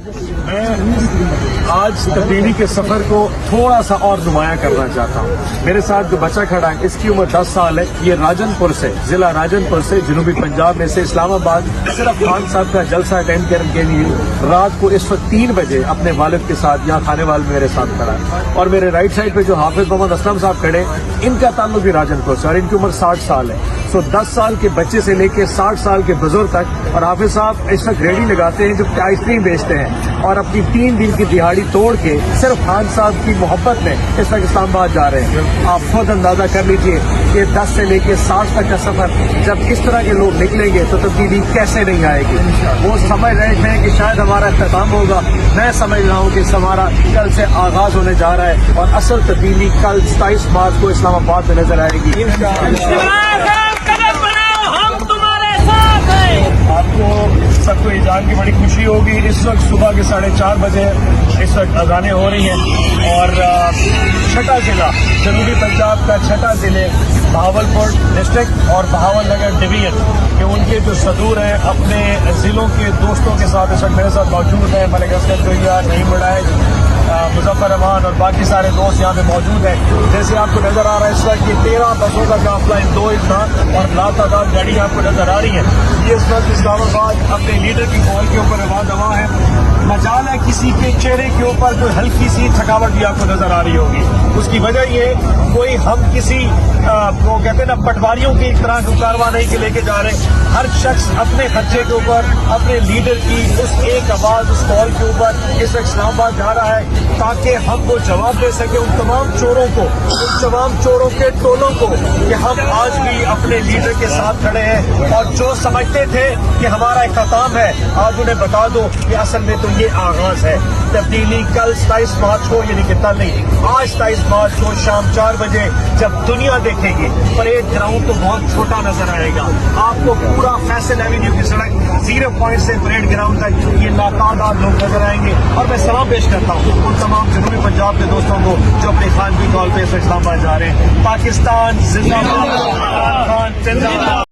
میں آج تبدیلی کے سفر کو تھوڑا سا اور نمایاں کرنا چاہتا ہوں. میرے ساتھ جو بچہ کھڑا ہے اس کی عمر 10 سال ہے. یہ راجن پور سے، ضلع راجن پور سے، جنوبی پنجاب میں سے اسلام آباد صرف خان صاحب کا جلسہ اٹینڈ کرنے کے لیے رات کو اس وقت 3 بجے اپنے والد کے ساتھ یہاں کھانے والے میرے ساتھ کھڑا ہے. اور میرے رائٹ سائڈ پہ جو حافظ محمد اسلم صاحب کھڑے، ان کا تعلق بھی راجن پور سے اور ان کی عمر 60 سال ہے. 10 سال کے بچے سے لے کے 60 سال کے بزرگ تک. اور حافظ صاحب اس وقت ریڑھی لگاتے ہیں جو آئس کریم بیچتے ہیں، اور اپنی 3 دن کی دہاڑی توڑ کے صرف خان صاحب کی محبت میں اس وقت اسلام آباد جا رہے ہیں. آپ خود اندازہ کر لیجئے کہ 10 سے لے کے 60 تک کا سفر جب اس طرح کے لوگ نکلیں گے تو تبدیلی کیسے نہیں آئے گی. وہ سمجھ رہے تھے کہ شاید ہمارا اختتام ہوگا. میں سمجھ رہا ہوں کہ ہمارا کل سے آغاز ہونے جا رہا ہے اور اصل تبدیلی کل 27 مارچ کو اسلام آباد میں نظر آئے گی. آپ کو سب کو یہ جان کی بڑی خوشی ہوگی، اس وقت صبح کے 4:30 بجے اس وقت اذانیں ہو رہی ہیں اور چھٹا ضلع، جنوبی پنجاب کا چھٹا ضلع بہاولپور ڈسٹرکٹ اور بہاول نگر ڈویژن کہ ان کے جو صدور ہیں اپنے ضلعوں کے دوستوں کے ساتھ اس وقت میرے ساتھ موجود ہیں. ملک اسکر جویا، نعیم بڑائے، مظفر امان اور باقی سارے دوست یہاں پہ موجود ہیں. جیسے آپ کو نظر آ رہا ہے اس وقت یہ 13 بسوں کا قافلہ، 2 انسان اور لاتعداد گاڑیاں آپ کو نظر آ رہی ہیں. یہ اس وقت اسلام آباد اپنے لیڈر کی کال کے اوپر رواں دواں ہے. مجال ہے کسی کے چہرے کے اوپر کوئی ہلکی سی تھکاوٹ بھی آپ کو نظر آ رہی ہوگی. اس کی وجہ یہ کوئی ہم کسی وہ کہتے ہیں نا پٹواریوں کی طرح کارواں نہیں کے لے کے جا رہے. ہر شخص اپنے خرچے کے اوپر اپنے لیڈر کی اس ایک آواز، اس کال کے اوپر اس وقت اسلام آباد جا رہا ہے تاکہ ہم وہ جواب دے سکیں ان تمام چوروں کو، ان تمام چوروں کے ٹولوں کو کہ ہم آج بھی اپنے لیڈر کے ساتھ کھڑے ہیں. اور جو سمجھتے تھے کہ ہمارا اختتام ہے، آج انہیں بتا دو کہ اصل میں تو یہ آغاز ہے. تبدیلی کل 27 مارچ کو، یعنی کہ کل نہیں، آج 27 مارچ کو شام 4 بجے جب دنیا دیکھے گی. پریڈ گراؤنڈ تو بہت چھوٹا نظر آئے گا آپ کو. پورا فیصل ایوینیو کی سڑک 0 پوائنٹ سے پریڈ گراؤنڈ تک یہ لاتعداد لوگ نظر آئیں گے. اور میں سلام پیش کرتا ہوں ان تمام جنوبی پنجاب کے دوستوں کو جو اپنے خان کی کال پہ اسلام آباد جا رہے ہیں. پاکستان زندہ باد، خان زندہ باد.